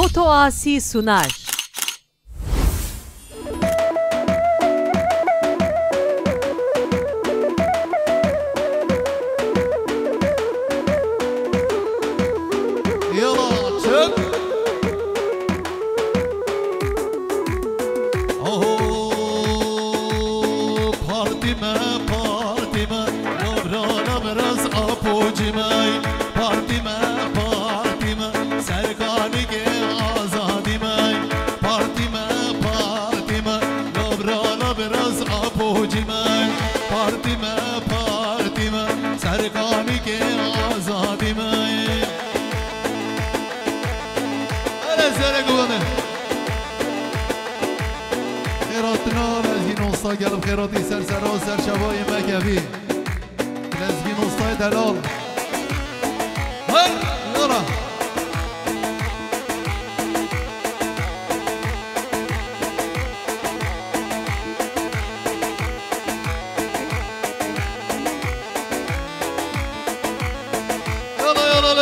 Foto Asi sunar. قلب خيراتي سر سر و سر شبای مکوی لزگین استای دلال یارا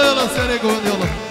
یالا سر گوند یالا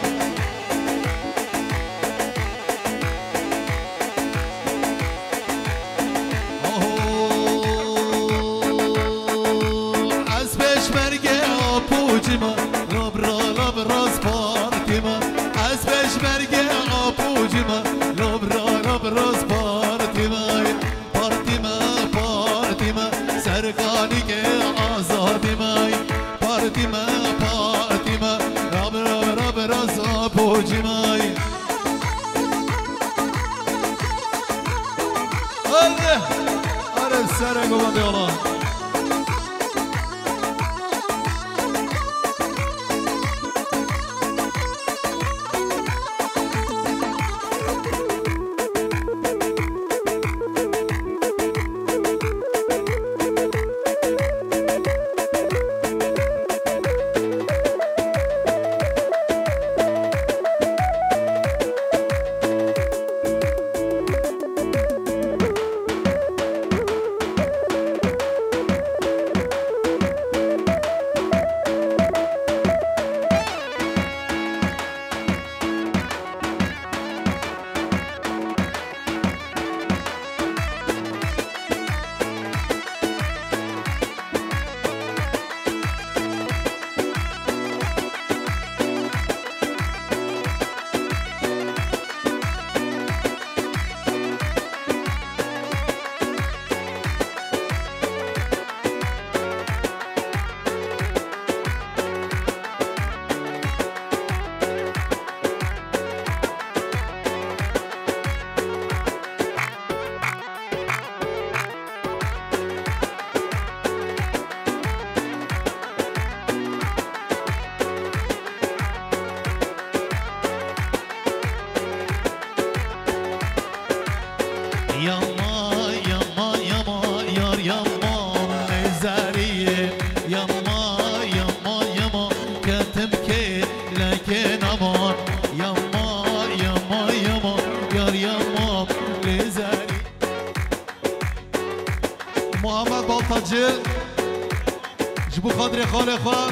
جبو خاطر خاله خواه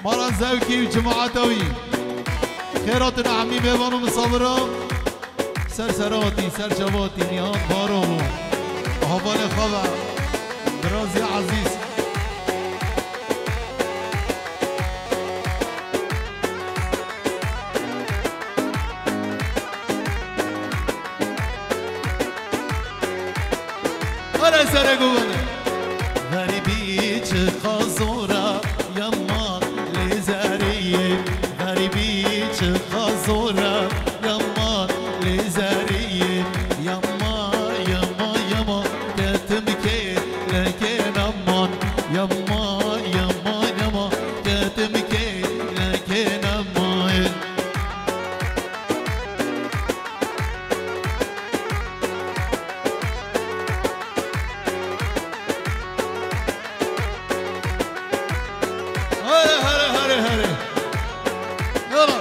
ماران زوکی و جماعتوی خیرات نعمی بیوانو مصابرم سر سراتی سر جواتی نیان بارو حوال خواه درازی عزیز آره سر گونه غریبی چه خازورا یما لیزاریه غریبی چه خازورا یما لیزاریه یما یما یما کتم که لکن امان یما یما یما کتم که لکن امان يلا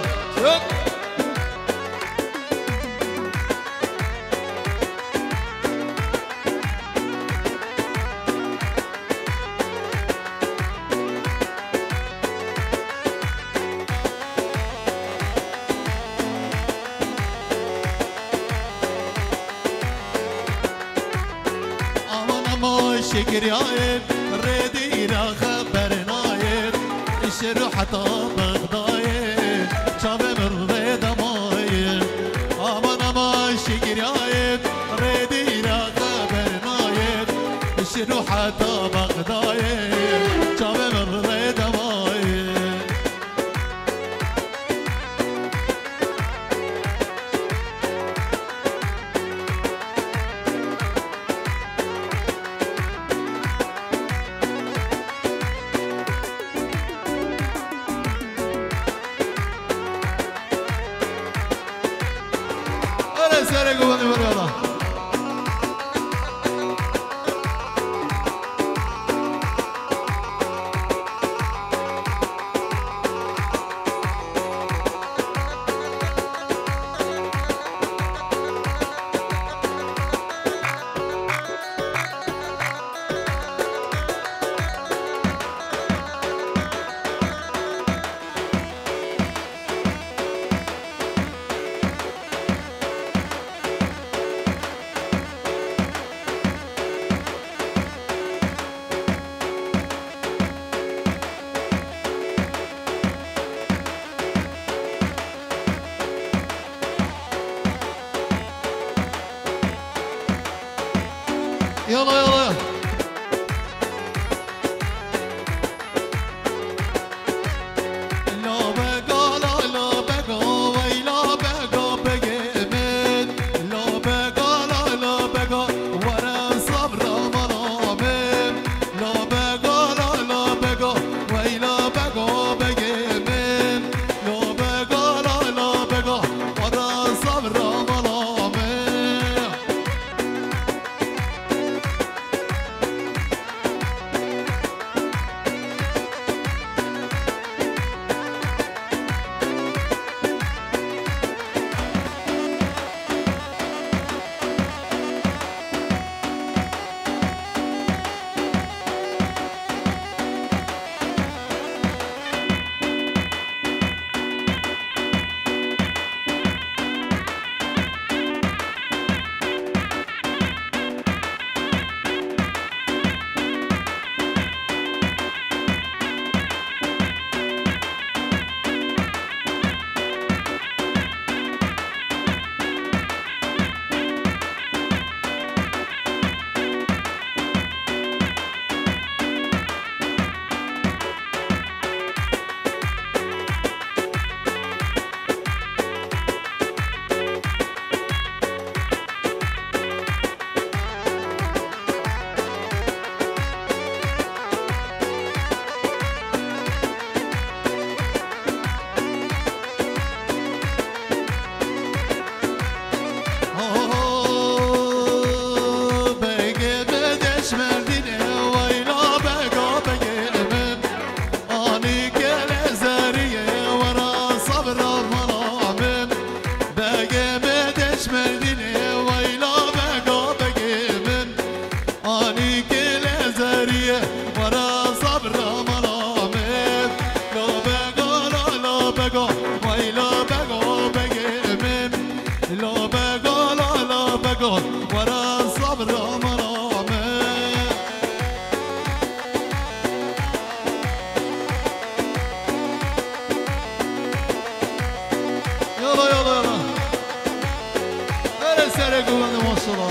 شكريايب ردي لا خبرنايب الشر حتى بغدايب شاب من ريد مايب امان شكريايب ردي لا خبرنايب الشر حتى بغدايب شاب من ريد مايب سارق وبني مريضة يلا يلا لا بقى لا بقى ويلا بقى بجمد لا بقى لا بقى ورا صبر مرامم لا بقى لا بقى ويلا بقى بجمد لا بقى لا بقى ورا صبر مرامم ورا صبر مرامه يلا يلا يلا انا سارق وانا موصله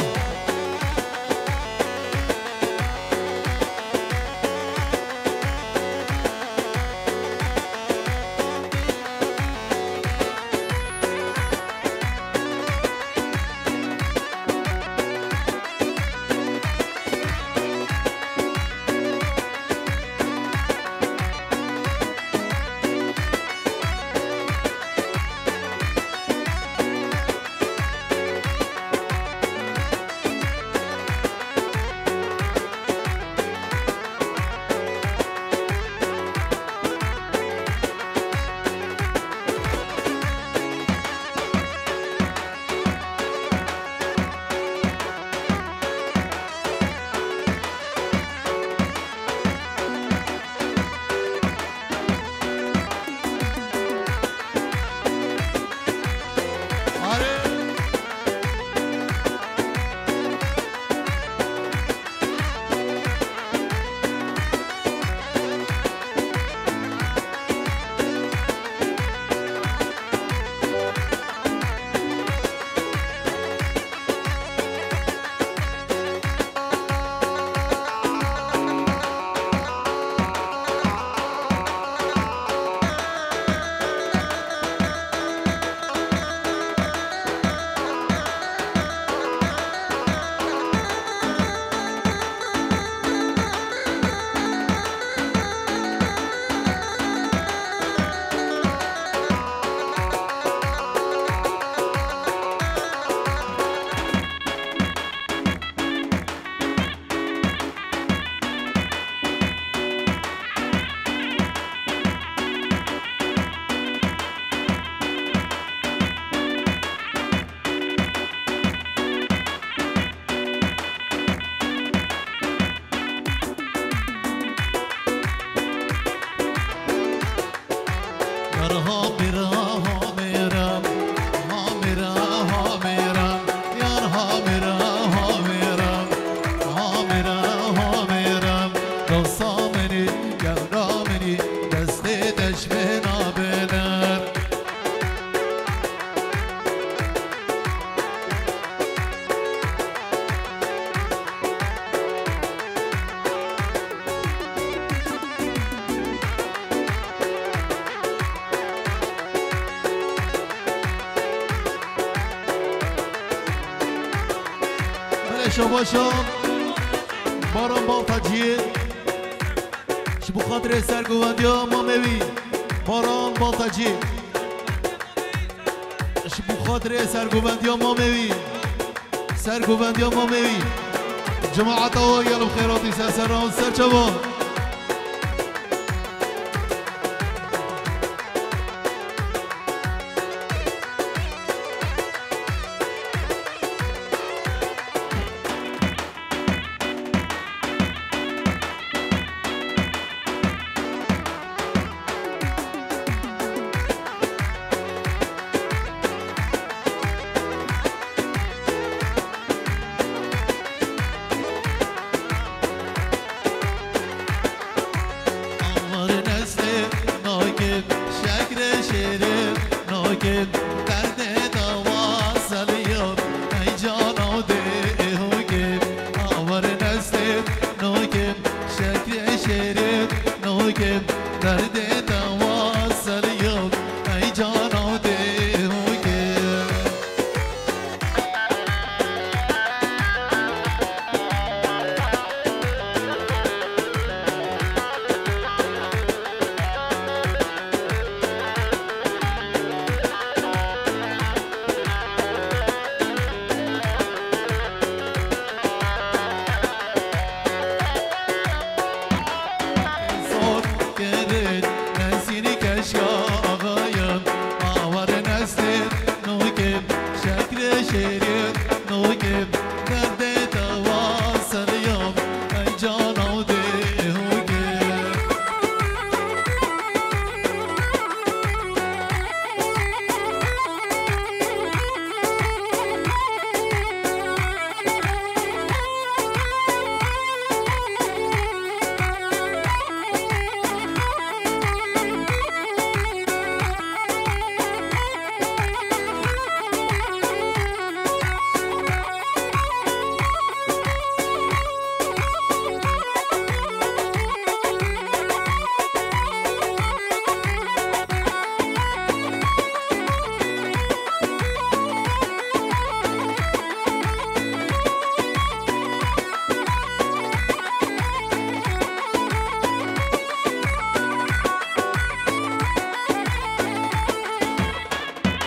شباشم باران با تجیه شبو خاطر سرگوندی ها ما موی باران با تجیه شبو خاطر سرگوندی ها ما موی سرگوندی ها ما موی جماعت ها یالو خیراتی سرسران سرچوان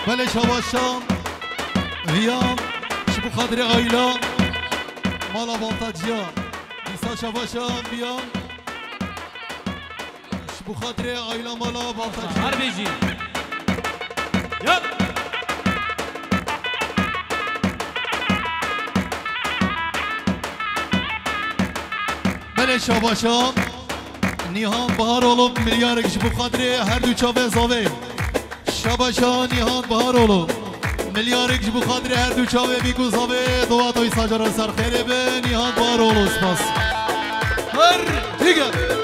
بله شباشم ویام شبو خاطر آیلا مالا بالتاجیا ایسا شباشم بیام شبو خاطر آیلا مالا بالتاجیا هر بیجی یا بله شباشم نیهان بهار اولو میلیارد شبو خاطر هر دو چاوه زاوه شباشان نیهان بهار اولو میلیارد شبو خاطر هر دو چاوه بیگو زاوه دواتوی ساجران سر خیره به نیهان بهار اولو سپاس هر دیگه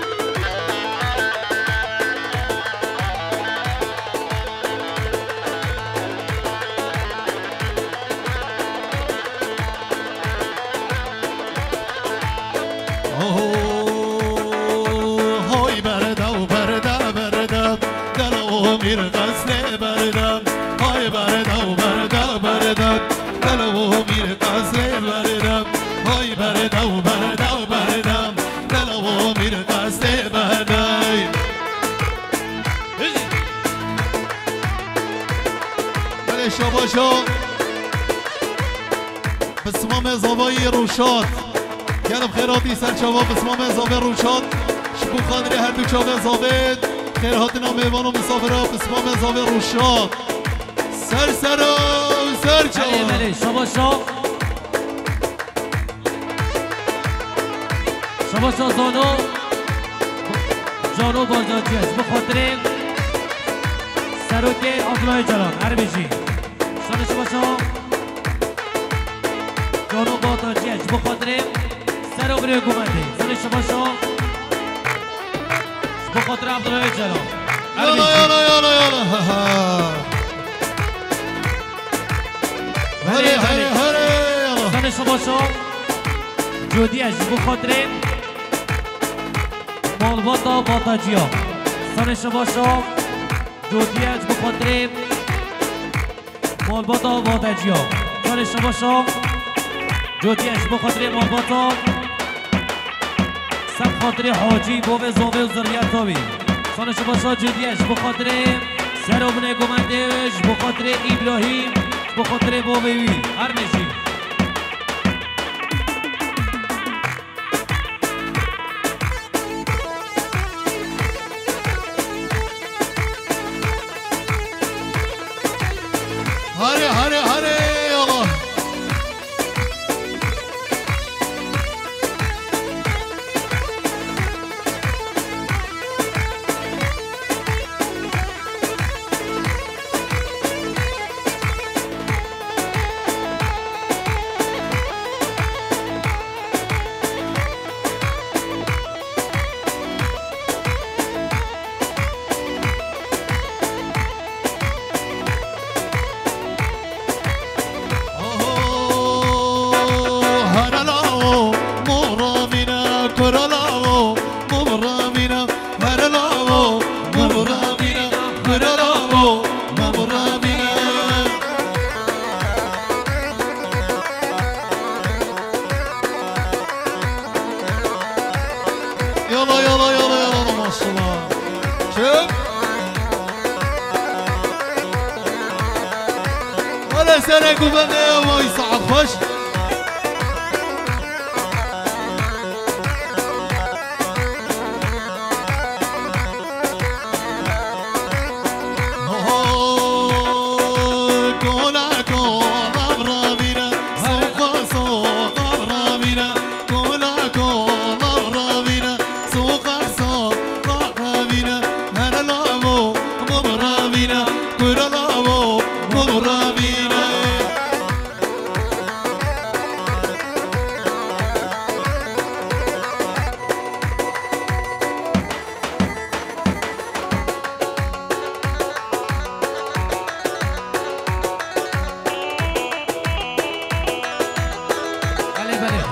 شباشا بسمام زاوای روشاد گرم خیراتی سر چاوا بسمام زاوای روشاد شبو خاطر هر دو چاوه زاوه خیراتنا میوان و مسافرها بسمام زاوای روشاد سر سرا سر چاوا بله شباشا شباشا زانو جانو بازاجی است بخاطر سروک عبدالله جلال عربیجی سانش باشو جانو باتاجیش بخاطریم سر و بری گومنده سانش باشو بخاطر عبدالله جلال يلا يلا يلا يلا هري هري هري يلا سانش باشو جودیش بخاطریم مالباتا باتاجیا سانش باشو جودیش بخاطریم مالباتا باتاجیا سانش باشو جودیش بخاطریم مالباتا سب خاطر حاجی بوه زاوه و ذریعتاوی سانش باشو جودیش بخاطریم سر و بنه گمندهش بخاطر ابراهیم بخاطر بوهوی هر نشی هري هري هري يلا يلا يلا يلا يلا ما شاء الله شوف ولا سنة قبل ما يصعد خش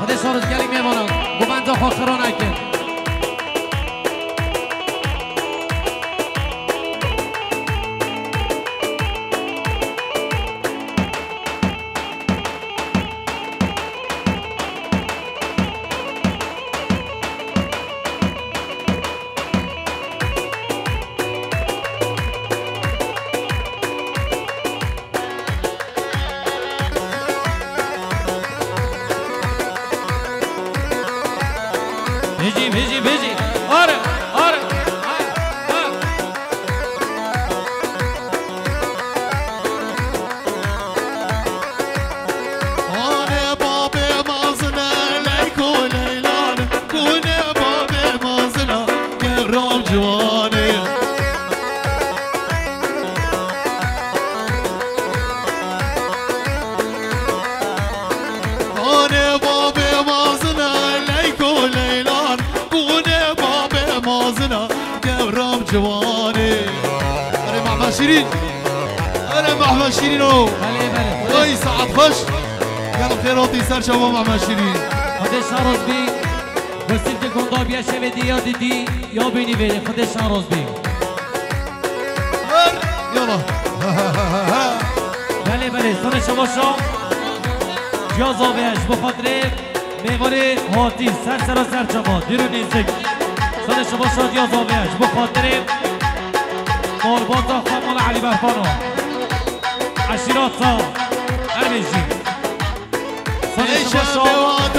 خودش گلی میمانم گومنده خاخران اکن بيجي بيجي بيجي ارى ارى انا بابي مازنا ليكو ليلان كوني بابي مازنا كرام جواني انا بابي مازنا ليكو ليلان كوني بابي مازنا كرام جواني انا مع ماشيرين انا مع ماشيرين اهو بله يسعد خش يلا خيراتي سر شباب مع ماشيرين خودش هر روز بی بسید گندا بیا شویدی یا دیدی یا بینی بینی خودش هر روز بی يلا بله بله سن شما شام جازابهش بخاطر معمار هاتی سر چما دیرو نیزک سن شما شاد جازابهش بخاطر مارباتا خامال علی بهبانو عشیرات سال ارمیشی سن شما شام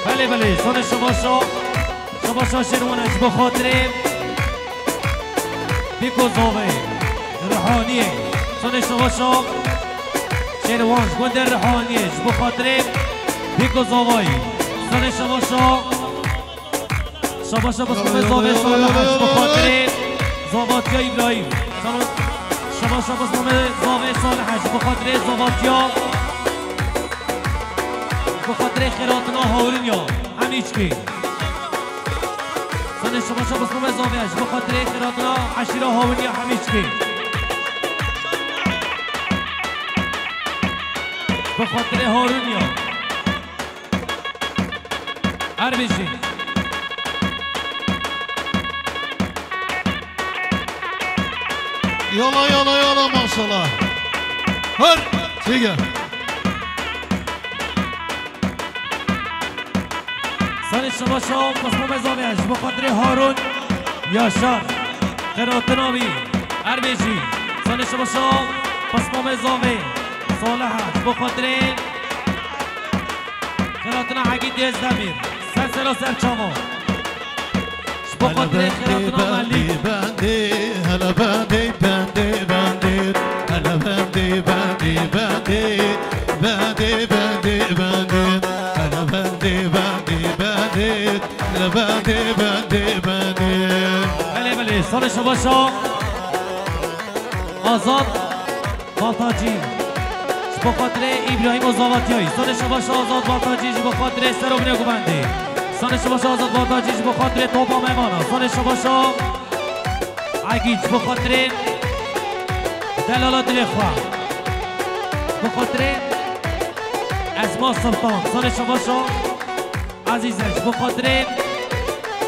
بله بله سن شما شا شروانش بخاطر بیکوزاوه روحانیه سن شما شا شروانش گنده روحانیش بخاطر بیکوزاوه سن شما شا شاباش بسم زاویه صالح بخاطر زاواتیا ابراهیم شاباش بسم زاویه صالح بخاطر زاواتیا بخاطر خیراتنا هورینیا همیچکی سن شاباش بسم زاویه بخاطر خیراتنا عشیره هورینیا همیچکی بخاطر هورینیا اربیشی يلا يلا يلا ما شاء الله هر تيجا سال شباشا قسمه زاویهش بخاطر هارون یاشار قراتناوی اربیجی سال شباشا قسمه زاویه صالحش بخاطر قراتنا حقید یزدمیر سر چاما بخاطر خیراتنا ملی هلا بندي بندي بندي هلا بندي بندي بندي بندي بندي بندي هلا بندي بندي بندي هلا بندي بندي بندي بله سال شباشا آزاد بالتاجی بخاطر ابراهیم و زاواتیایی سال شباشا آزاد بالتاجی بخاطر سروبنی گوبندی سال شباشا آزاد بالتاجی بخاطر توپا میمانا سال شباشا عگیج بخاطر دلالات الاخوة بخاطر اسما سلطان سال شباشا عزیزش بخاطر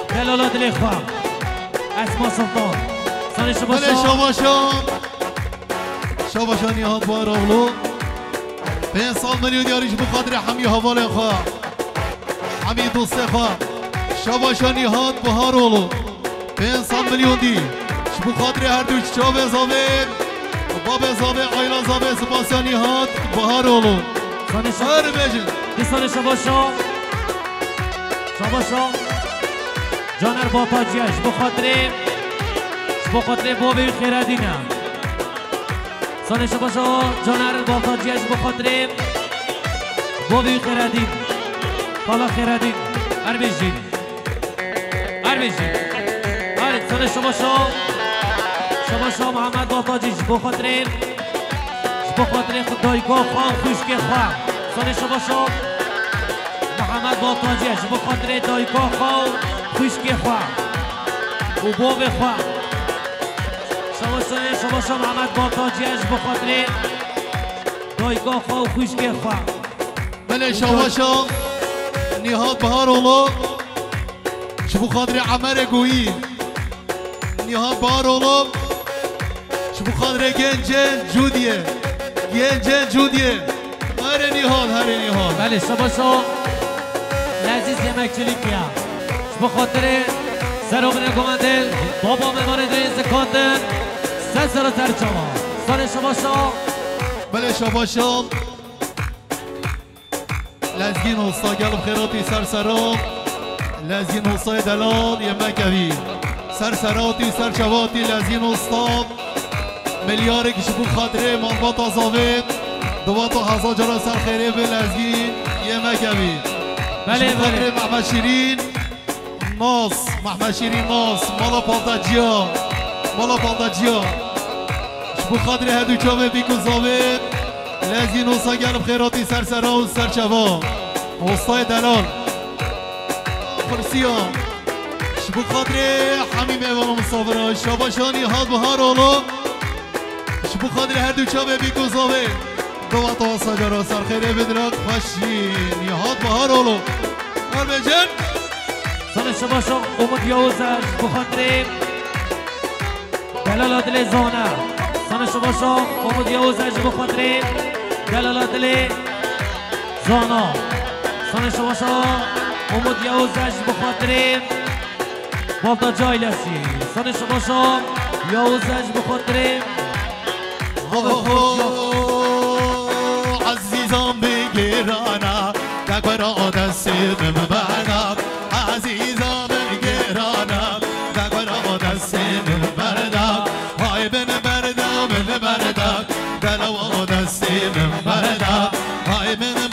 دلالات الاخوة اسما سلطان سال شباشا شباشا نهاد باراغلو 5 سال مليون ياريش بخاطر حمي هوال اخوة حمي دوست اخوة شباشا نهاد بهارولو 5 مليون دي بخاطر هر دوش چاوه زاوه باب زاوه آیلا زاوه سپاسیانی هات بهار اولو هر بجن دیسان شباشا جانر باتاجیش بخاطر بابی خیردینه سان شباشا جانر باتاجیش بخاطر بابی خیردین پالا خیردین اربیجین سان شباشا محمد باتاجیش بخاطر دایگاه خان خوشک خواه سال شباشا محمد باتاجیش بخاطر دایگاه خان خوشک خواه و باب خواه شباشا محمد باتاجیش بخاطر دایگاه خان خوشک خواه بله شباشا نهاد بهار اولو بخاطر عمر گویی نهاد بهار اولو بخاطر گنجن جودیه هر نهاد بله شباشا لذیذ یمکچلی کیا بخاطر سروبن گمنده بابا ممارد زکاتن سر چما سال شباشا بله شباشا لزگین اوستا گلب خیراتی سرسرام لزگین اوستای دلال یمکوی سرسراتی سرچواتی لزگین اوستا ملیاره که شبو خاطره منبات آزاوه دوات و هزا جرا سر خیره به لزگین یه مکوی بله خاطره محمد شیرین ناس مالا پالتاجیا شبو خاطره هدو چامه بیکو زاوه لزگین اوستا گلب خیراتی سرسرا و سرچوا اوستای دلال خرسیان شبو خاطره حمیم ایوان مصابره شاباشانی هاد بهار اولو بخاطر هر دو چاوه بیگوزاوه دوات و سجارا سرخیره بدرک خوشین یهاد بهار اولو هر بجن سال شباشا امید یاوزش بخاطر دلالات زانه سال شباشا امید یاوزش بخاطر دلالات زانا سال شباشا امید یاوزش بخاطر بالتا جایلسی سال شباشا یاوزش بخاطر عزیزم بگیرانا دکورا دستیم بردم عزیزم بگیرانا دکورا دستیم بردم های بن بردم دلو دستیم بردم های بن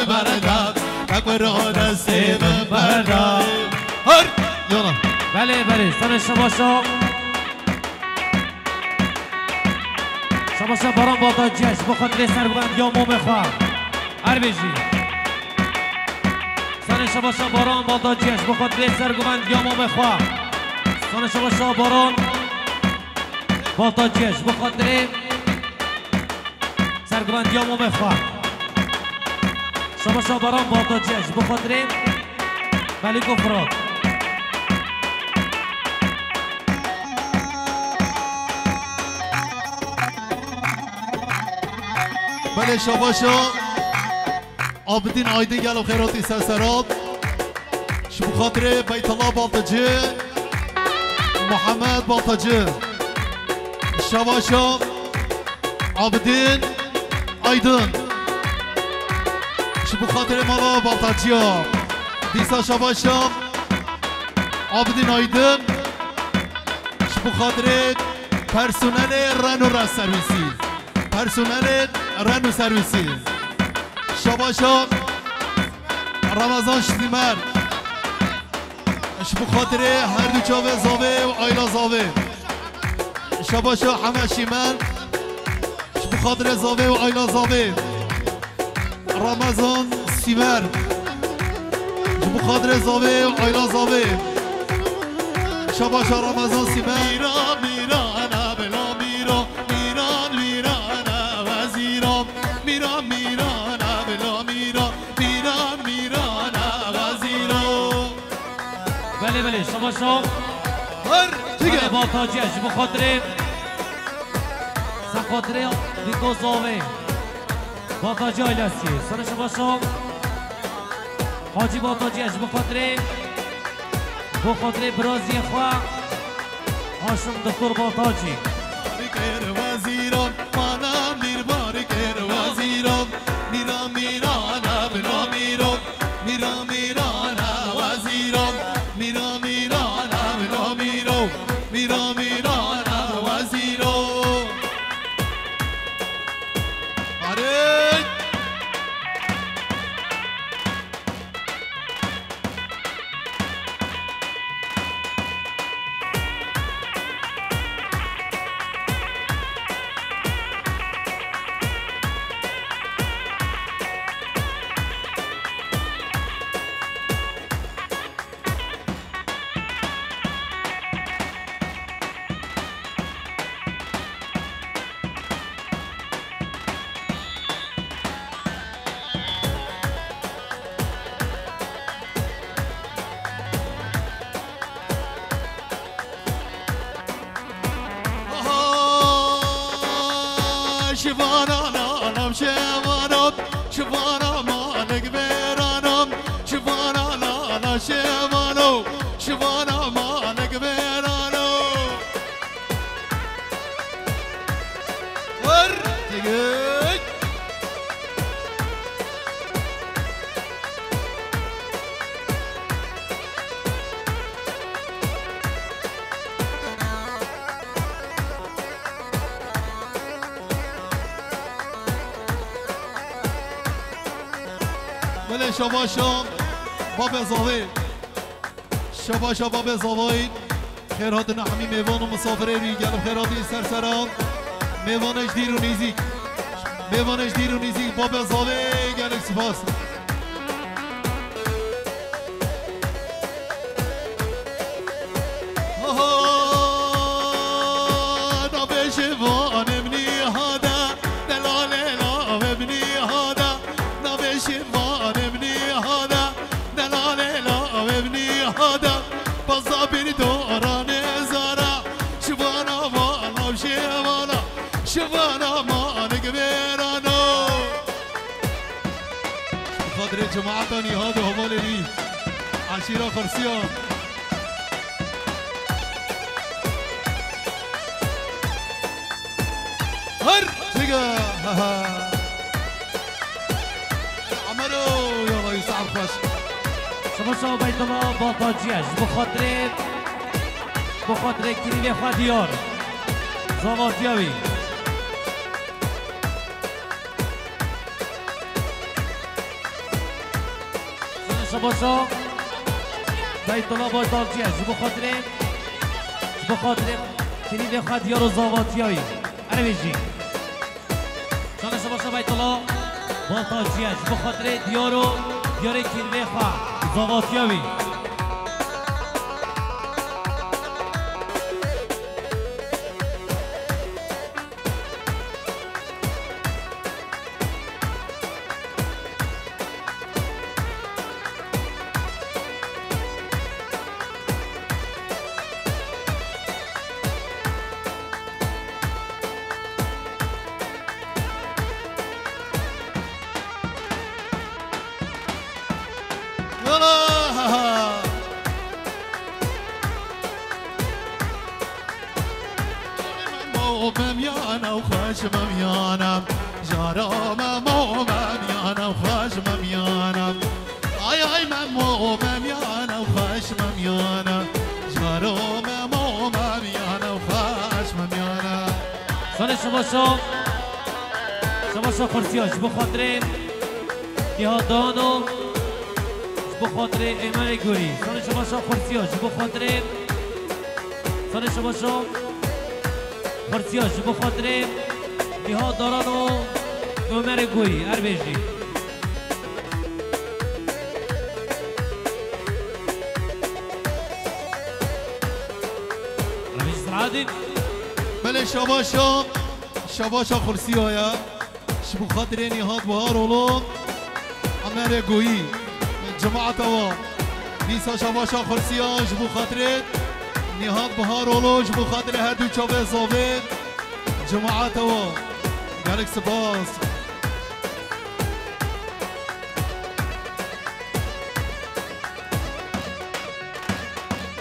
بردم دکورا دستیم بردم هر جانا بله بله سر شباشا شباشا باران بادا جش بخاطر سربلند یا موم خواه عربیجی سر شباشا باران بادا جش بخاطر سربلند یا موم خواه سر شباشا باران بادا جش بخاطر سربلند یا موم خواه شباشا باران بادا جش بخاطر بلی گفرات بله شباشا عابدین آیده گل و خیراتی سرسرات شبو خاطر بیت الله بالتجه محمد بالتجه شباشا عابدین آیدن شبو خاطر مالا بالتجه دیسا شباشا عابدین آیدن شبو خاطر پرسونل رن و رس سرویسی پرسونل رن و سرویسی شباشا رمضان شتیمر شبو خاطر هر دو چاوه زاوه و آیلا زاوه شباشا همه شیمن شبو خاطر زاوه و آیلا زاوه رمضان سیمر شبو خاطر زاوه و آیلا زاوه شباشا رمضان سیمر میرا میرا انا بلا میرا میران میرا انا وزیرام میرا میرا انا بلا میرا میران میرا انا وزیرام بله بله شباشا هر بله با تاجیش بخاطر سخاطر دیگو زاوه با تاجی آیلسی سر شباشا حاجی با تاجیش بخاطر برازی خواه هاشم دکتر با تاجی بکر وزیرام مانم دیر بارکر وزیرام میرا میرا انا بلا میرا میرا میرا انا وزیرام میرا میرا انا بلا میرا میرا میرا انا وزیرام آره شوانا نالم شوانم شوانا مالک بیرانم شوانا نالا شوانو شوانا مالک بیرانو ور دیگه بله شباشا باب زاوی شباشا باب زاوی خیرات نحمی میوان و مسافره روی گلم خیراتی سرسران میوانش دیر و نیزیک میوانش دیر و نیزیک باب زاوی گلک سپاس شوانا مالك بيرانو خاطر جماعتاني هذا هو لي عشيرة خرسية هر تيجا عمرو يلا يصعب خوش شباشا بيت الله با تاجیش بخاطر کلیل خدیار زاواتیاوی شباشا بیت الله با دالجیه جبو خاطره کلید خود یارو زاواتیایی اره بیجی شانش باشه بیت الله با دالجیه جبو خاطره دیارو کلید خود زاواتیایی مميانا وخاش مميانا جارا ممو مميانا وخاش مميانا اي ممو مميانا وخاش مميانا جارا ممو مميانا وخاش مميانا سال شما خورسیاش بخاطر دیهادانو بخاطر ایمن گوری سال شما خورسیاش بخاطر سال شما خورسیاش بخاطر دیهادارانو عمر گوری اربیجی اربیج سرعادی بله شباشا خورسیایا بخاطر نهاد بهار ولون عمر گویی جماعت و نیسا شباشا خورسیاش بخاطر نهاد بهار ولوش بخاطر هر دو چاوه زاوه جماعت و گلک سپاس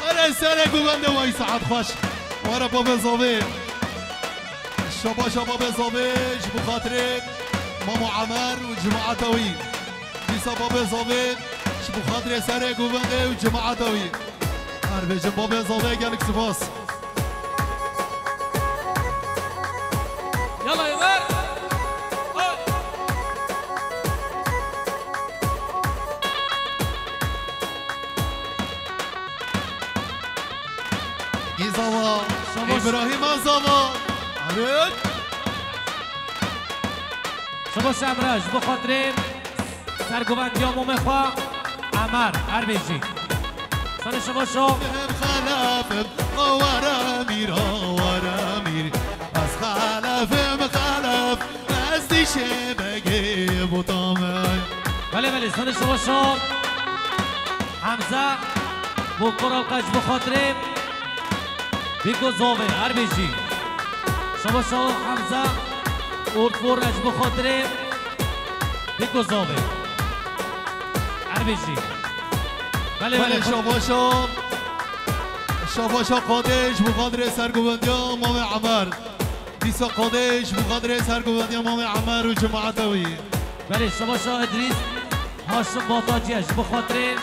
اره سره گوبنده وای ساعت خوش واره بابه زاوه شباشا بابه زاوه بخاطر مامو عمر و جماعتوی نیسا بابه زاوه بخاطر سره گوبنده و جماعتوی اربیجم بابه زاوه گلک سپاس یلا یلا ایزاوا ابراهیم آزاوا عرد شما شمرش بخاطر سرگوبندی آموم خواه عمر اربیجی سال شما خلافم ورامیر از خلافم خلاف از دیشه بگی بطامه بله سال شما حمزه بکرال قش بخاطر بیگو زاوه اربیجی شما حمزه اورفورش بخاطر بیگو زاوه اربیجی بله شباشا قادش بخاطر سرگوبندی امام عمر دیسا قادش بخاطر سرگوبندی امام عمر و جماعتوی بله شباشا ادریس هاشم باتاجیش بخاطر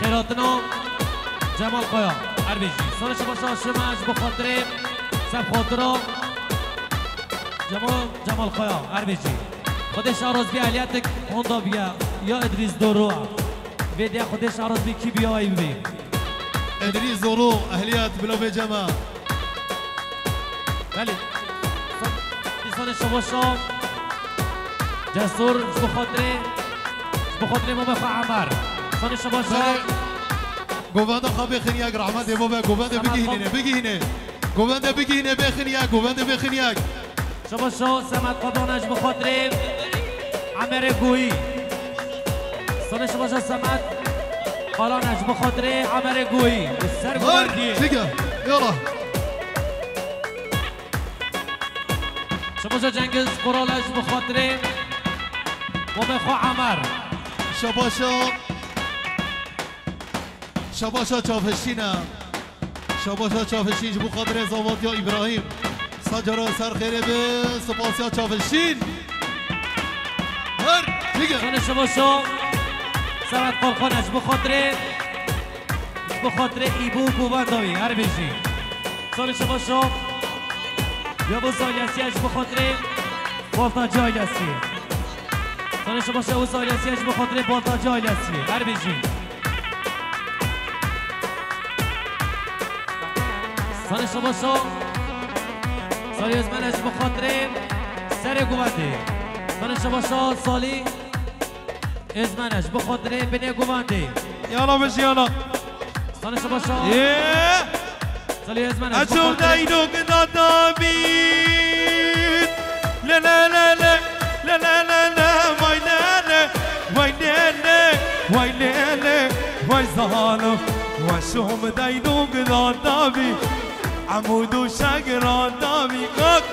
خیراتنو جمال قایا اربیجی سال شباشا هاشمش بخاطر سب خاطرو جمال قایا اربیجی خودش عراض بی علیت هوندا بیا یا ادریس دورو ویدیا خودش عراض بی کی بیا بی ادریس دورو اهلیت بلا به جمع بله سال شما جسور بخاطر امام خواه عمر سال شما گوونده خواه بخین یک رحمت بابا گوونده بگی هینه گوونده بگی هینه بخین یک گوونده بخین یک شما سمت قدانش بخاطر عمر گویی سال شما سمت قالانش بخاطر عمر گویی سر گوندیه دیگه یالا شما جنگز قرالش بخاطر امام خواه عمر شباشا چافشینه شباشا چافشین بخاطر زاوات یا ابراهیم سجارا سر خیره به سپاسیا چافشین هر دیگه شان شما سمت قرخانش بخاطر ایبو گوبنداوی هر بیشی سال شما یا با سالیسیش بخاطر بالتا جایلسی سال شما او سالیسیش بخاطر بالتا جایلسی هر بیشی سال شباشا سالی از منش بخاطرین سر گوانده سال شباشا سالی از منش بخاطرین بینه گوانده یالا بشی یالا سال شباشا سالی از منش اچوم دایدو کدا دابید لا لا لا لا لا لا لا لا وای لا لا وای لا لا وای لا لا وای ظالم وشوم دایدو کدا دابید عمود و شگران دامی کک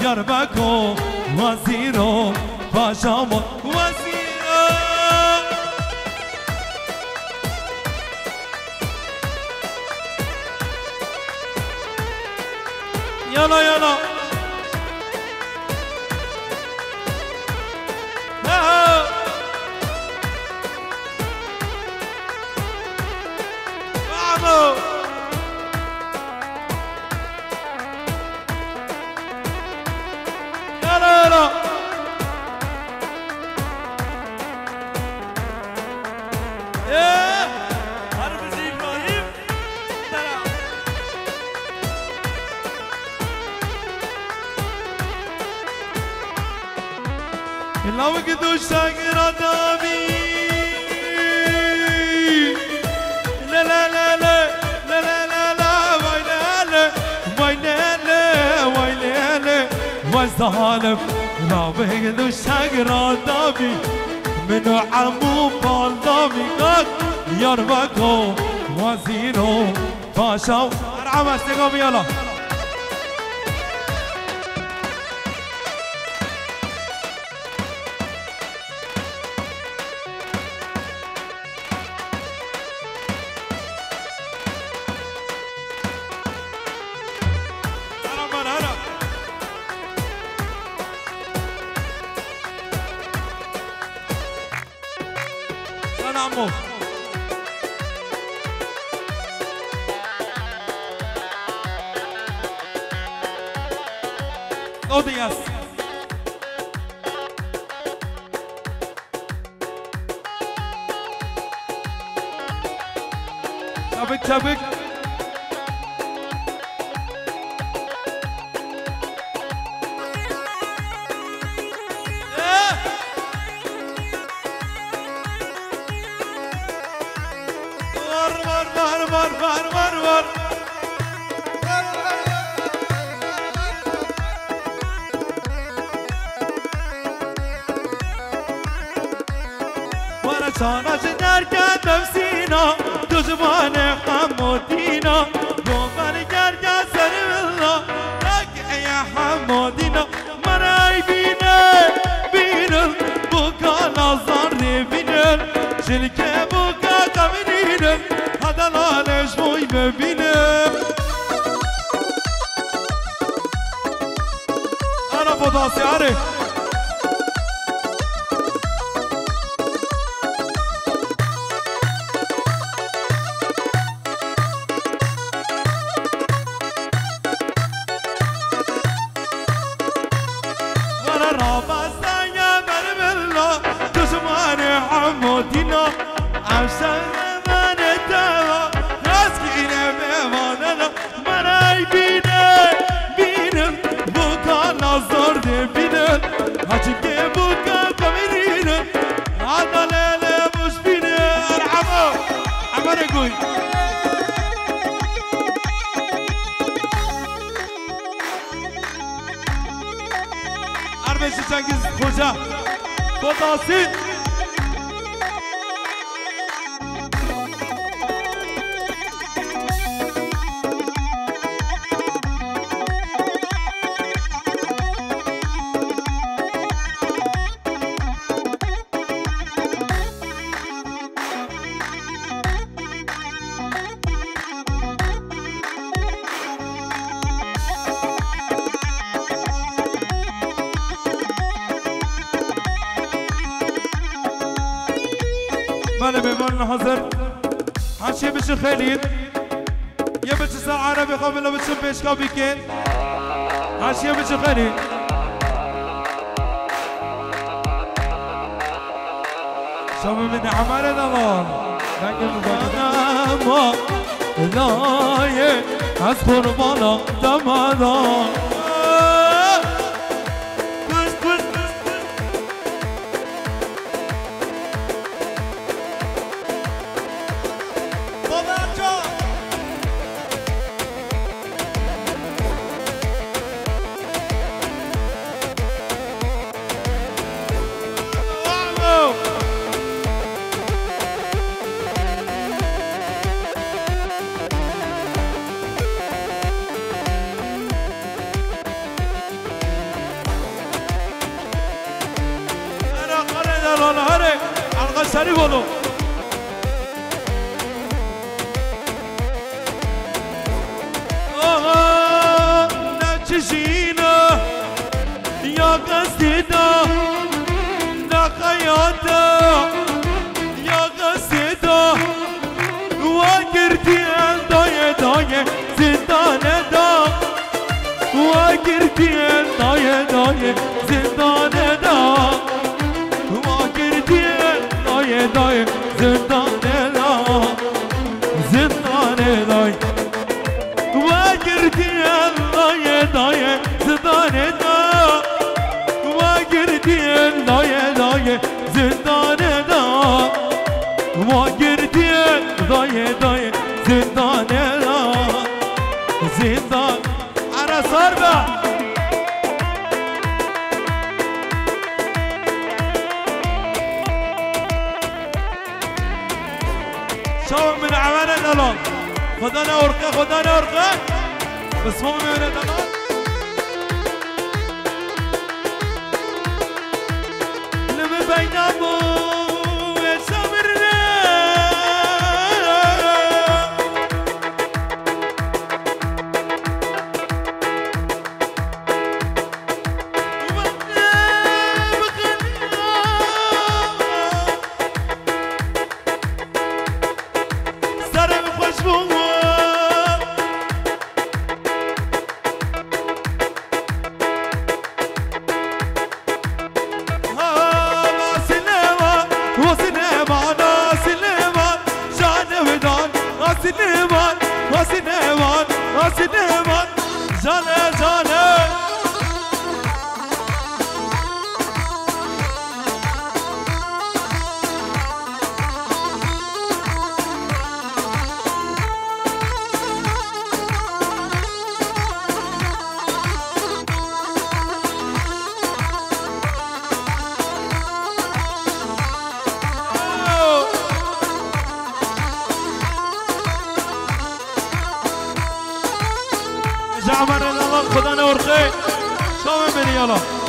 یربکو وزیرو پاشامو وزیرو یالا یالا لو قدو شاقر دامي لا لا لا لا لا لا لا لا ويلالا ويلالا ويلالا والظالم لو قدو شاقر دامي منو عمو بالدامي قد يربكو وزيرو باشا ارعب استقام يلا عمو No días. Çabuk çabuk. Var. Sana derken mevsina Düzmane hamudina Gomer gergen servilla Lak ya hamudina Maray binil Bu kanazlar binil Şilke bu kaminil Hadalan eşboy binil Ana podası arı حمودنا عشان من الدوا ناسكينا بماننا مناي بينن بوكا نظر بينن هاتشكي بوكا كاميرين هذا ليلة مش بينن عمو نقول Arbeşi Cengiz Hoca Bodası مالا بيمان حضر حاشي بش خليل يا بش ساعة عربي قبل بش بيش كابي كين حاشي بش خليل شو من عمر الله لكن ما لا از قربانا دمادا سری بولو آها نچشینا یا قصیدا نقیاتا یا قصیدا و گردی دای دای زندان دا و گردی دای دای زندان دا و گردی دای زندان دا زندان دای و گردی دای زندان دا و گردی دای زندان دا و گردی دای زندان دا زندان عرا صربه شو من عمل دلال خدا نورقه خدا نورقه بس مو میونه دلال لب بینمو عمر الله خدا نورخه شو مني يلا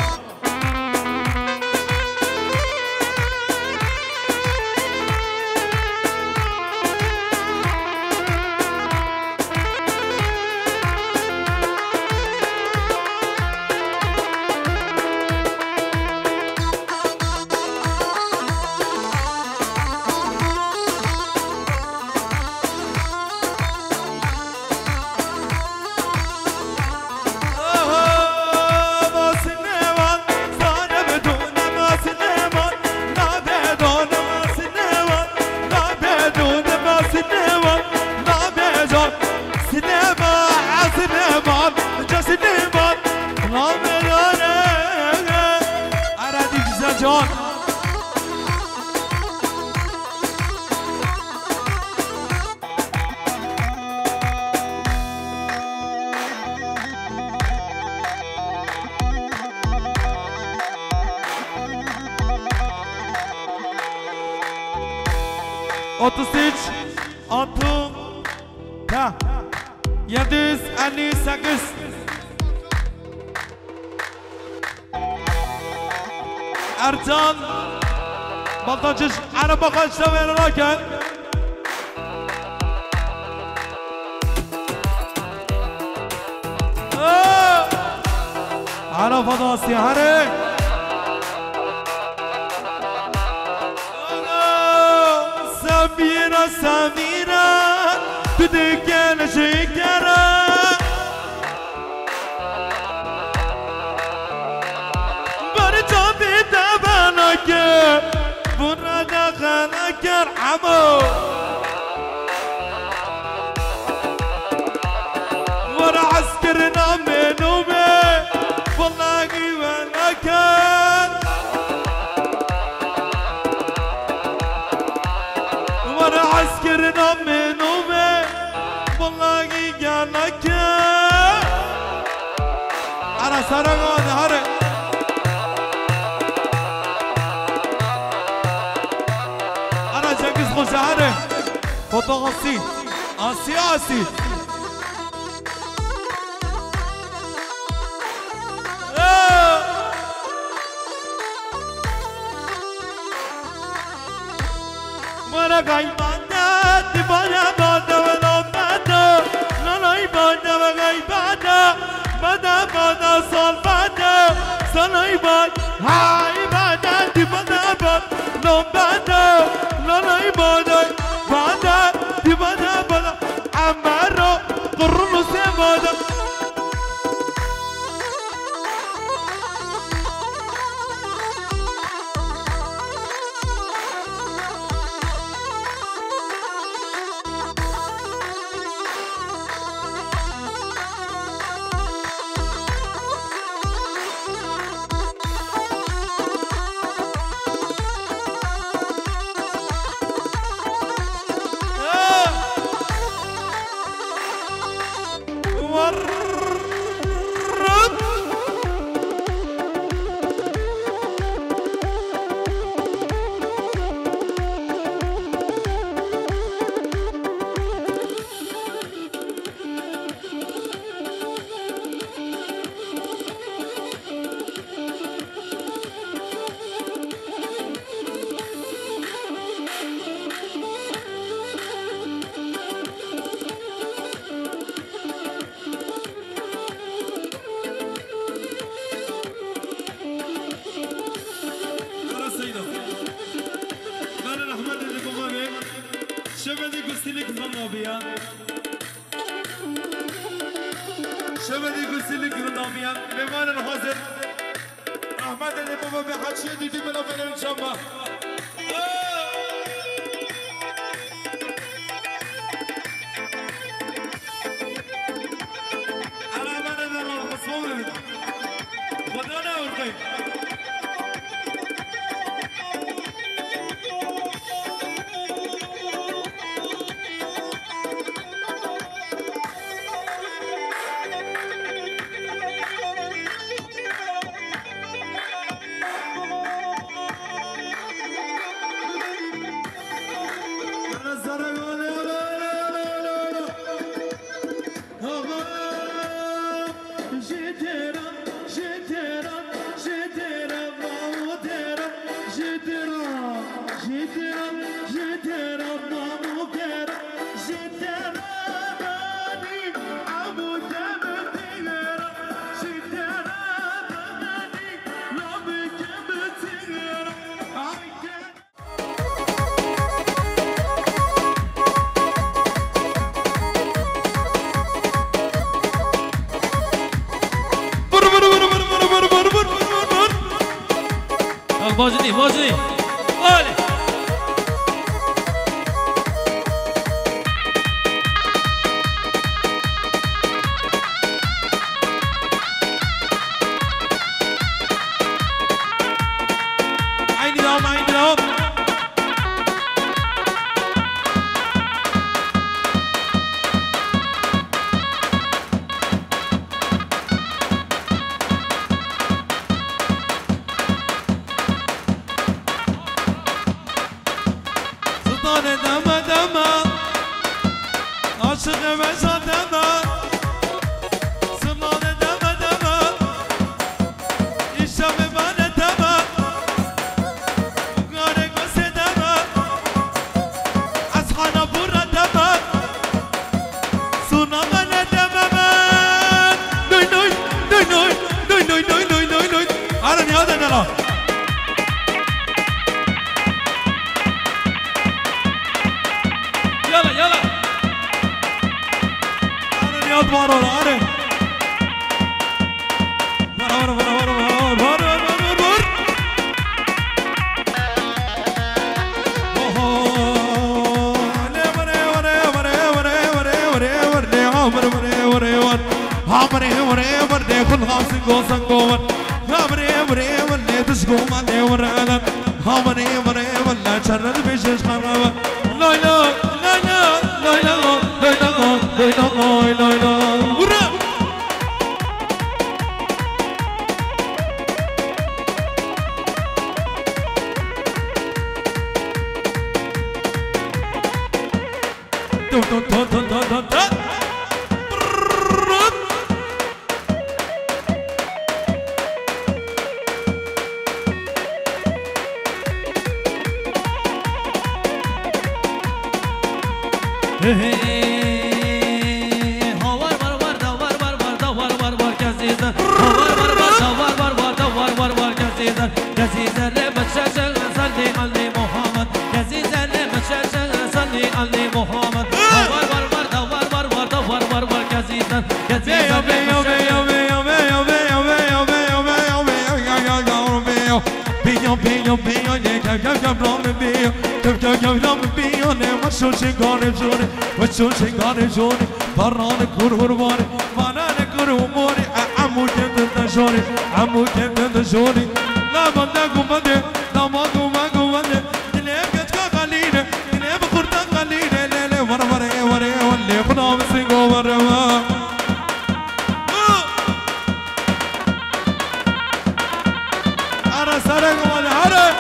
جان Otuz Antum Ta 758 Ercan Baltancız araba kaçta verirken عرفة داسي حرك سميرة سميرة تدكن شكرا برجع بتبانك برنا خلك ارحمه ورا عسكرنا منومه والله ولا كان ورا عسكرنا منومه والله ولا كان انا سرقان هره انا جنگز خوش هره فوتوغرافی آسی مرا غیبانه دیوانه باده و لامده نانای باده و غیبانه باده باده سال باده سالای باد های باده دیوانه باد لامده نانای باده باده دیوانه باده امرو قرون سه باده واجدی آله عيني لهم عاشق مزادما سلطان دما ایشا ببانه دما گاره گسه دما از خانه برا دما سوناغانه دما من نوی آره نیاده نلا يلا بارو آره بار هابري وري وري كل غاصن قوسن قومن هابري وري وري تشقو ما دي ورالن هابري وري ولا شرد بيشش خرابة لا لا لا لا لا لا لا لا لا لا ورا برانه کور هروانی مانانه کور همونی عمو کم دشونی عمو کم دشونی نامده گومده نامده گومده دلیم کجا قلیله دلیم خورده قلیله لیله ور وره وره ولی خدا مسیگو وره اره سره گومده اره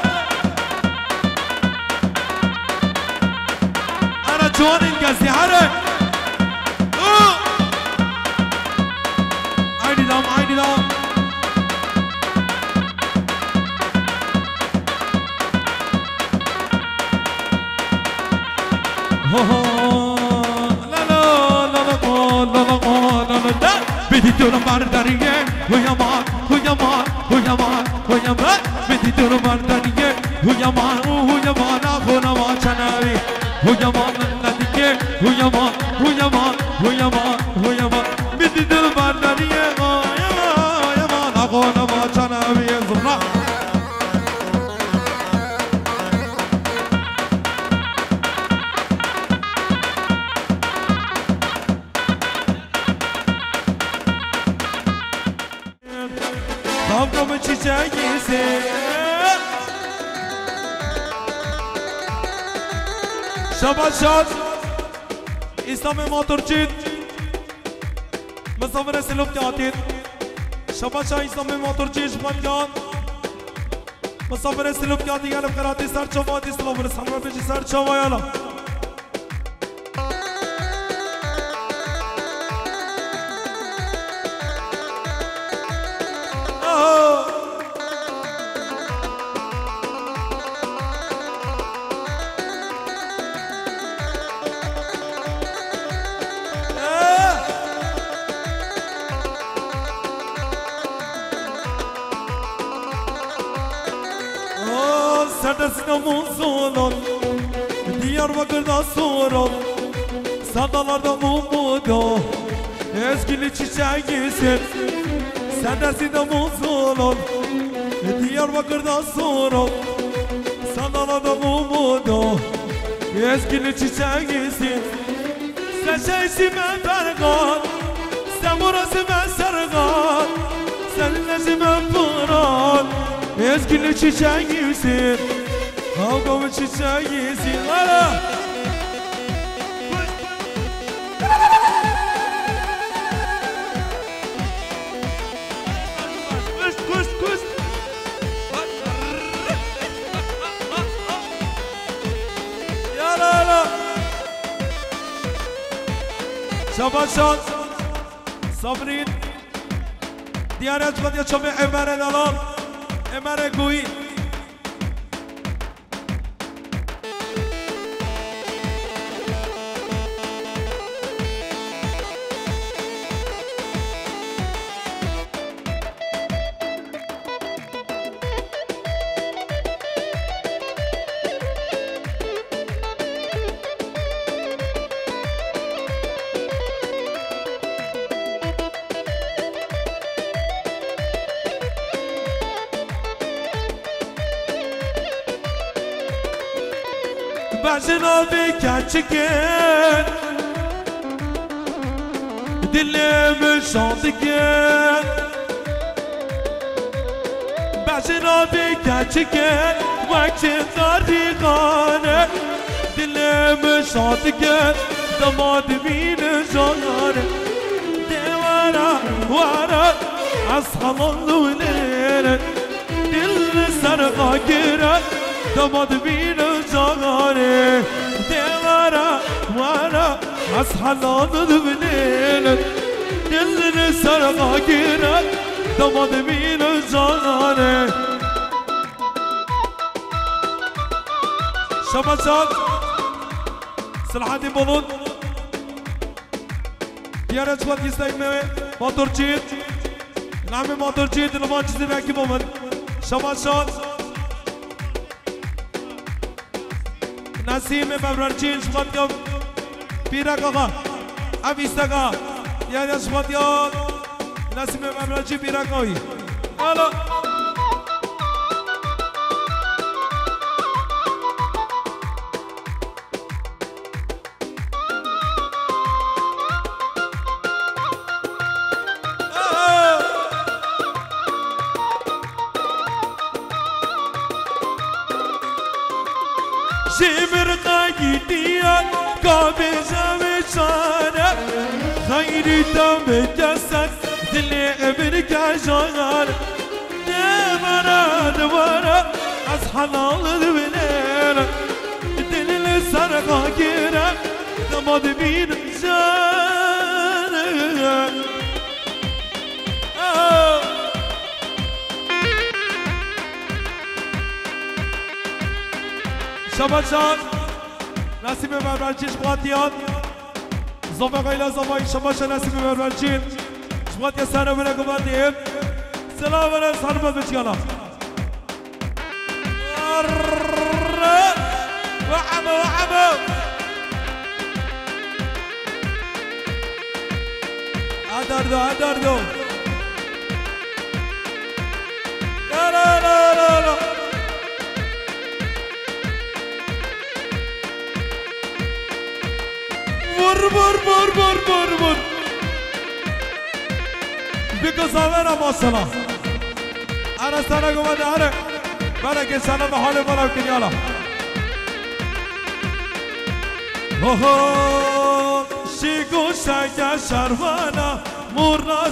جوانی کسی اره عيني دام لا لا لا لا لا لا بدي تورم بارداريه ويا مان ويا مان ويا مان ويا مان بدي تورم بارداريه ويا مان ويا مان أخونا ما شناوي ويا مان ناديه ويا مان ويا مان ويا مان ويا مان بدي تورم بارداريه أخونا ما شناوي زرنا Kavgamı çiçeğisi Şabaşat İslam'ı motorçit Mesafere silop kâtit Şabaşat İslam'ı motorçit Şmankan Mesafere silop kâtit Gelip karati serçavati İslam'ı sanma peşi serçavayala Serdesine muzulun Diyarbakır'da sorun Sadalarda umudu Eskili çiçeğisin Serdesine muzulun Diyarbakır'da sorun Sadalarda umudu Eskili çiçeğisin Sen şeysime fergan Sen burasıme sergan Sen nesime fıran Eskili çiçeğisin Kavgamı çiçeğisin Hala Kuş kuş kuş Yala Şabaşan Sabrin Diyanet Fadya Çabi Emre Dalal Emre Guy Başına bir keçikin دلم شاندگه بچنا بکچگه وقت داریغانه دلم شاندگه دماد بین جانه دیوارا وارا از حلال وليلة دل سرقا گیره دماد بین جانه دیوارا وارا از حلال وليلة دل سرقا گیره دماد بین جانه شمسات سلحاتي بولون دیاره چواد یستایمه ماتورچید نام ماتورچید لبان چیزی بکی بومد شمسات نسیم مبررچین شماد کم پیرک آقا اویستگا یعنی شماد یاد نسیم مبررچین پیرک آقایی حالا شمر قايديان قابزة وشانة خيري دم جسد دلي ابنك عجان دمارا أصحلال الوليلة دلي السرقة كيرا دماد بين جانة شباب شان نسیم بربرچین شباتیان زوبه غیلا زوبه شباب شان نسیم بربرچین شباتیا سر بنا کباتیم سلام علیکم سرمد بچیالا وعمو ادردو لا بور بگو زاورا ماسلا انا سانا گومده آره بله که سانا به حال برام کنیالا اوهو شیگو شکر شروانا مرنا